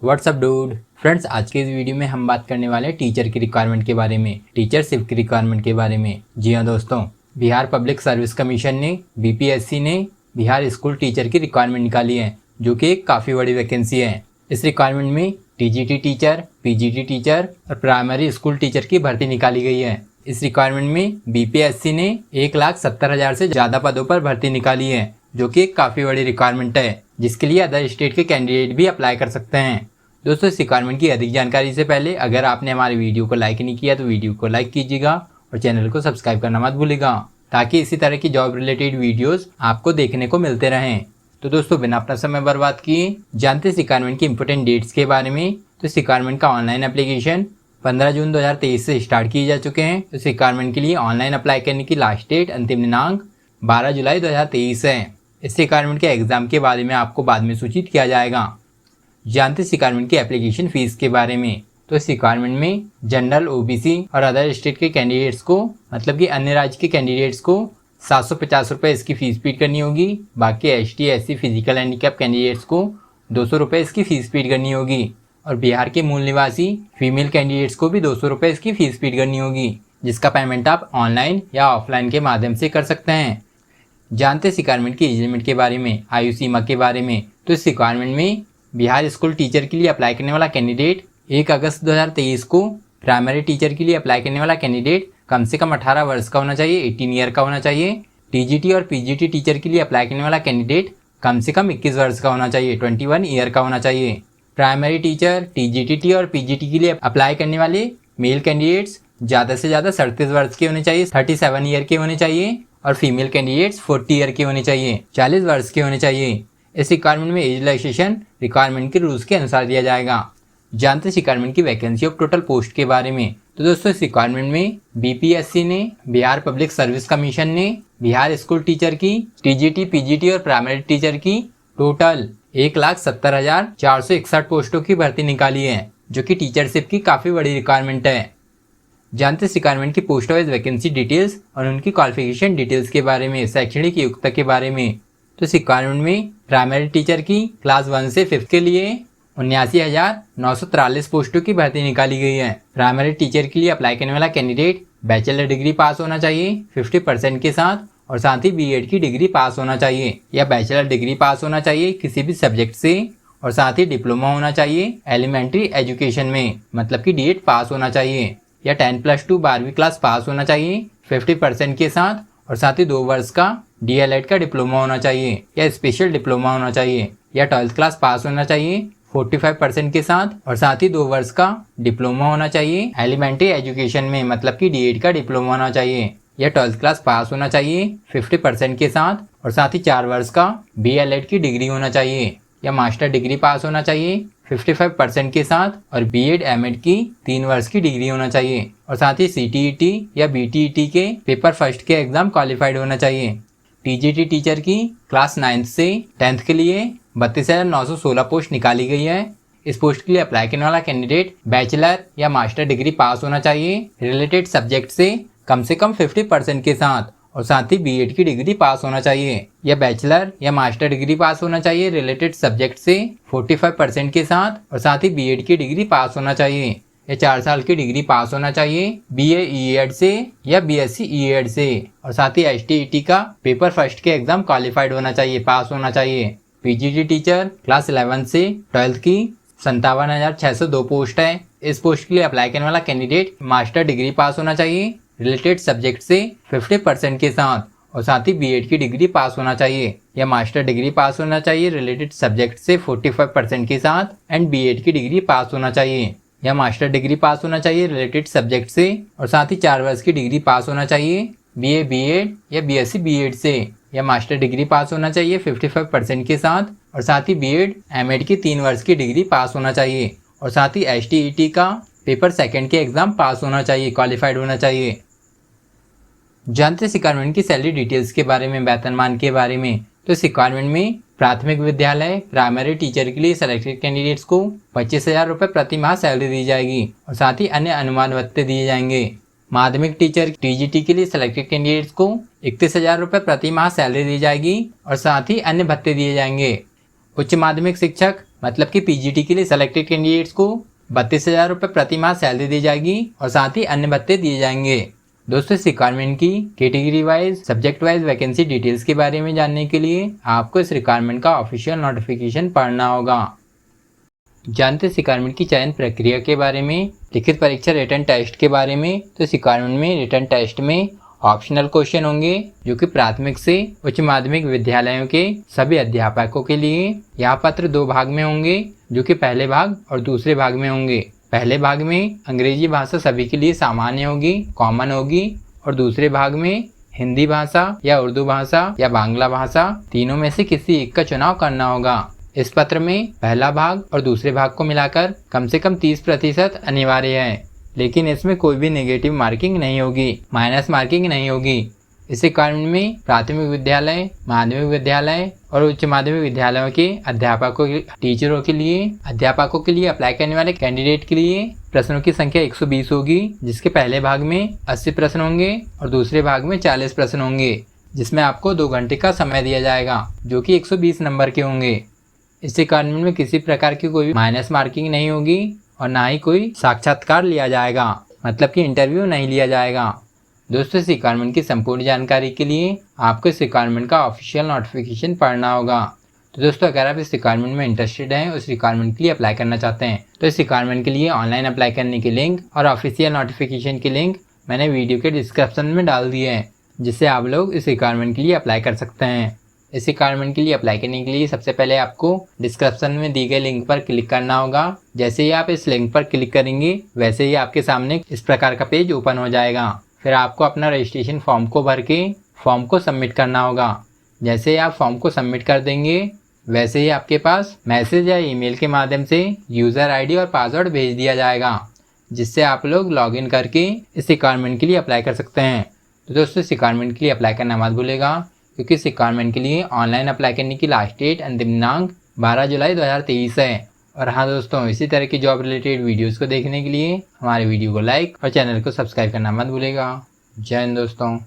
WhatsApp dude friends, आज के इस वीडियो में हम बात करने वाले हैं टीचर की रिक्वायरमेंट के बारे में, टीचरशिप की रिक्वायरमेंट के बारे में। जी हाँ दोस्तों, बिहार पब्लिक सर्विस कमीशन ने बीपीएससी ने बिहार स्कूल टीचर की रिक्वायरमेंट निकाली है, जो कि एक काफ़ी बड़ी वैकेंसी है। इस रिक्वायरमेंट में टीजीटी टीचर, पीजीटी टीचर और प्राइमरी स्कूल टीचर की भर्ती निकाली गई है। इस रिक्वायरमेंट में बीपीएससी ने 1,70,000 से ज़्यादा पदों पर भर्ती निकाली है, जो कि एक काफ़ी बड़ी रिक्वायरमेंट है, जिसके लिए अदर स्टेट के कैंडिडेट भी अप्लाई कर सकते हैं। दोस्तों, इस रिक्वायरमेंट की अधिक जानकारी से पहले अगर आपने हमारे वीडियो को लाइक नहीं किया तो वीडियो को लाइक कीजिएगा और चैनल को सब्सक्राइब करना मत भूलिएगा, ताकि इसी तरह की जॉब रिलेटेड वीडियोस आपको देखने को मिलते रहें। तो दोस्तों, बिना अपना समय बर्बाद किए जानते इस रिक्वायरमेंट की इंपॉर्टेंट डेट्स के बारे में। तो इस रिक्वायरमेंट का ऑनलाइन एप्लीकेशन 15 जून 2023 से स्टार्ट किए जा चुके हैं। इस रिक्वायरमेंट के लिए ऑनलाइन अप्लाई करने की लास्ट डेट, अंतिम दिनांक 12 जुलाई 2023 है। इस रिक्वायरमेंट के एग्जाम के बारे में आपको बाद में सूचित किया जाएगा। जानते इस रिक्वायरमेंट की एप्लीकेशन फीस के बारे में। तो इस रिक्वायरमेंट में जनरल, ओबीसी और अदर स्टेट के कैंडिडेट्स को, मतलब कि अन्य राज्य के कैंडिडेट्स को 750 रुपये इसकी फ़ीस पेड करनी होगी। बाकी ST, SC, physical handicap candidates को 200 रुपये इसकी फ़ीस पेड करनी होगी। और बिहार के मूल निवासी फीमेल कैंडिडेट्स को भी 200 रुपये इसकी फ़ीस पेड करनी होगी, जिसका पेमेंट आप ऑनलाइन या ऑफलाइन के माध्यम से कर सकते हैं। जानते इस रिक्वायरमेंट की एज लिमिट के बारे में, आयु सीमा के बारे में। तो इस रिक्वायरमेंट में बिहार स्कूल टीचर के लिए अप्लाई करने वाला कैंडिडेट 1 अगस्त 2023 को, प्राइमरी टीचर के लिए अप्लाई करने वाला कैंडिडेट कम से कम 18 वर्ष का होना चाहिए, 18 ईयर का होना चाहिए। टीजीटी और पीजीटी टीचर के लिए अप्लाई करने वाला कैंडिडेट कम से कम 21 वर्ष का होना चाहिए, 21 ईयर का होना चाहिए। प्राइमरी टीचर, टीजीटी और पीजीटी के लिए अप्लाई करने वाले मेल कैंडिडेट्स ज़्यादा से ज़्यादा 37 वर्ष के होने चाहिए, 37 ईयर के होने चाहिए। और फीमेल कैंडिडेट्स 40 ईयर के होने चाहिए, 40 वर्ष के होने चाहिए। इस रिक्वायरमेंट में एज रिलैक्सेशन रिक्वायरमेंट के रूल्स के अनुसार दिया जाएगा। जानते इस रिक्वायरमेंट की वैकेंसी ऑफ टोटल पोस्ट के बारे में। तो दोस्तों, इस रिक्वायरमेंट में बीपीएससी ने, बिहार पब्लिक सर्विस कमीशन ने बिहार स्कूल टीचर की, टीजीटी, पीजीटी और प्राइमरी टीचर की टोटल 1,70,461 पोस्टों की भर्ती निकाली है, जो कि टीचरशिप की काफ़ी बड़ी रिक्वायरमेंट है। जानते इस रिक्वायरमेंट की पोस्ट वाइज वैकेंसी डिटेल्स और उनकी क्वालिफिकेशन डिटेल्स के बारे में, शैक्षणिक योग्यता के बारे में। तो इस रिक्वायरमेंट में प्राइमरी टीचर की क्लास 1 से 5 के लिए 79,943 पोस्टों की भर्ती निकाली गई है। प्राइमरी टीचर के लिए अप्लाई करने वाला कैंडिडेट बैचलर डिग्री पास होना चाहिए 50% के साथ, और साथ ही बीएड की डिग्री पास होना चाहिए या बैचलर डिग्री पास होना चाहिए किसी भी सब्जेक्ट से, और साथ ही डिप्लोमा होना चाहिए एलिमेंट्री एजुकेशन में, मतलब कि डीएड पास होना चाहिए, या 10+2 12वीं क्लास पास होना चाहिए 50% के साथ, और साथ ही 2 वर्ष का डीएलएड का डिप्लोमा होना चाहिए या स्पेशल डिप्लोमा होना चाहिए, या 12th क्लास पास होना चाहिए 45% के साथ, और साथ ही 2 वर्ष का डिप्लोमा होना चाहिए एलिमेंट्री एजुकेशन में, मतलब कि डीएड का डिप्लोमा होना चाहिए, या 12th क्लास पास होना चाहिए 50% के साथ, और साथ ही 4 वर्ष का बीएलएड की डिग्री होना चाहिए, या मास्टर डिग्री पास होना चाहिए 55% के साथ, और बीएड एमएड की 3 वर्ष की डिग्री होना चाहिए, और साथ ही सीटीईटी या बीटीईटी के पेपर फर्स्ट के एग्जाम क्वालिफाइड होना चाहिए। टीजीटी टीचर की क्लास 9 से 10th के लिए 32,916 पोस्ट निकाली गई है। इस पोस्ट के लिए अप्लाई करने वाला कैंडिडेट बैचलर या मास्टर डिग्री पास होना चाहिए रिलेटेड सब्जेक्ट से कम 50% के साथ, और साथ ही बीएड की डिग्री पास होना चाहिए या बैचलर या मास्टर डिग्री पास होना चाहिए रिलेटेड सब्जेक्ट से 45% के साथ, और साथ ही बीएड की डिग्री पास होना चाहिए या 4 साल की डिग्री पास होना चाहिए बीए ईएड से या बीएससी ईएड से, और साथ ही एसटीईटी का पेपर फर्स्ट के एग्जाम क्वालिफाइड होना चाहिए, पास होना चाहिए। पीजीटी टीचर क्लास 11 से 12th की 57,602 पोस्ट है। इस पोस्ट के लिए अप्लाई करने वाला कैंडिडेट मास्टर डिग्री पास होना चाहिए रिलेटेड सब्जेक्ट से 50% के साथ, और साथ ही बीएड की डिग्री पास होना चाहिए या मास्टर डिग्री पास होना चाहिए रिलेटेड सब्जेक्ट से 45% के साथ, एंड बीएड की डिग्री पास होना चाहिए या मास्टर डिग्री पास होना चाहिए रिलेटेड सब्जेक्ट से, और साथ ही 4 वर्ष की डिग्री पास होना चाहिए बीए बीएड या बीएससी बीएड से, या मास्टर डिग्री पास होना चाहिए 55% के साथ, और साथ ही बीएड एमएड की 3 वर्ष की डिग्री पास होना चाहिए, और साथ ही एसटीईटी का पेपर सेकंड के एग्जाम पास होना चाहिए, क्वालिफाइड होना चाहिए। जानते इस रिक्वायरमेंट की सैलरी डिटेल्स के बारे में, वेतनमान के बारे में। तो इस रिक्वायरमेंट में प्राथमिक विद्यालय प्राइमरी टीचर के लिए सेलेक्टेड कैंडिडेट्स को 25,000 रुपये प्रति माह सैलरी दी जाएगी, और साथ ही अन्य अनुमान भत्ते दिए जाएंगे। माध्यमिक टीचर टीजीटी के लिए सेलेक्टेड कैंडिडेट्स को 31,000 रुपये प्रति माह सैलरी दी जाएगी, और साथ ही अन्य भत्ते दिए जाएंगे। उच्च माध्यमिक शिक्षक मतलब कि पीजीटी के लिए सेलेक्टेड कैंडिडेट्स को 32,000 रुपये प्रति माह सैलरी दी जाएगी और साथ ही अन्य भत्ते दिए जाएंगे। दोस्तों, इस रिक्वायरमेंट की category wise, subject wise vacancy details के बारे में जानने के लिए आपको इस रिक्वायरमेंट का ऑफिशियल नोटिफिकेशन पढ़ना होगा। जानते हैं इस रिक्वायरमेंट की चयन प्रक्रिया के बारे में, लिखित परीक्षा रिटन टेस्ट के बारे में। तो इस रिक्वायरमेंट में रिटन टेस्ट में ऑप्शनल क्वेश्चन होंगे जो कि प्राथमिक से उच्च माध्यमिक विद्यालयों के सभी अध्यापकों के लिए। यहाँ पत्र 2 भाग में होंगे जो कि पहले भाग और दूसरे भाग में होंगे। पहले भाग में अंग्रेजी भाषा सभी के लिए सामान्य होगी, कॉमन होगी, और दूसरे भाग में हिंदी भाषा या उर्दू भाषा या बांग्ला भाषा, तीनों में से किसी एक का चुनाव करना होगा। इस पत्र में पहला भाग और दूसरे भाग को मिलाकर कम से कम 30% अनिवार्य है, लेकिन इसमें कोई भी नेगेटिव मार्किंग नहीं होगी, माइनस मार्किंग नहीं होगी। इस रिक्वायरमेंट में प्राथमिक विद्यालय, माध्यमिक विद्यालय और उच्च माध्यमिक विद्यालयों के अध्यापकों, टीचरों के लिए अप्लाई करने वाले कैंडिडेट के लिए प्रश्नों की संख्या 120 होगी, जिसके पहले भाग में 80 प्रश्न होंगे और दूसरे भाग में 40 प्रश्न होंगे, जिसमें आपको 2 घंटे का समय दिया जाएगा जो कि 120 नंबर के होंगे। इस रिक्वायरमेंट में किसी प्रकार की कोई माइनस मार्किंग नहीं होगी और ना ही कोई साक्षात्कार लिया जाएगा, मतलब कि इंटरव्यू नहीं लिया जाएगा। दोस्तों, इस रिक्वायरमेंट की संपूर्ण जानकारी के लिए आपको इस रिक्वायरमेंट का ऑफिशियल नोटिफिकेशन पढ़ना होगा। तो दोस्तों, अगर आप इस रिक्वायरमेंट में इंटरेस्टेड हैं, उस रिक्वायरमेंट के लिए अप्लाई करना चाहते हैं, तो इस रिक्वायरमेंट के लिए ऑनलाइन अप्लाई करने के लिंक और ऑफिशियल नोटिफिकेशन के लिंक मैंने वीडियो के डिस्क्रिप्शन में डाल दिए हैं, जिससे आप लोग इस रिक्वायरमेंट के लिए अप्लाई कर सकते हैं। इस रिक्वायरमेंट के लिए अप्लाई करने के लिए सबसे पहले आपको डिस्क्रिप्शन में दी गई लिंक पर क्लिक करना होगा। जैसे ही आप इस लिंक पर क्लिक करेंगे, वैसे ही आपके सामने इस प्रकार का पेज ओपन हो जाएगा। फिर आपको अपना रजिस्ट्रेशन फॉर्म को भर के फॉर्म को सबमिट करना होगा। जैसे ही आप फॉर्म को सबमिट कर देंगे, वैसे ही आपके पास मैसेज या ईमेल के माध्यम से यूज़र आईडी और पासवर्ड भेज दिया जाएगा, जिससे आप लोग लॉगिन करके इस रिक्वायरमेंट के लिए अप्लाई कर सकते हैं। तो दोस्तों, इस रिक्वायरमेंट के लिए अप्लाई करना मत भूलेगा, क्योंकि इस रिक्वायरमेंट के लिए ऑनलाइन अप्लाई करने की लास्ट डेट अंतिम दिनांक 12 जुलाई 2023 है। और हाँ दोस्तों, इसी तरह की जॉब रिलेटेड वीडियोस को देखने के लिए हमारे वीडियो को लाइक और चैनल को सब्सक्राइब करना मत भूलेगा। जय हिंद दोस्तों।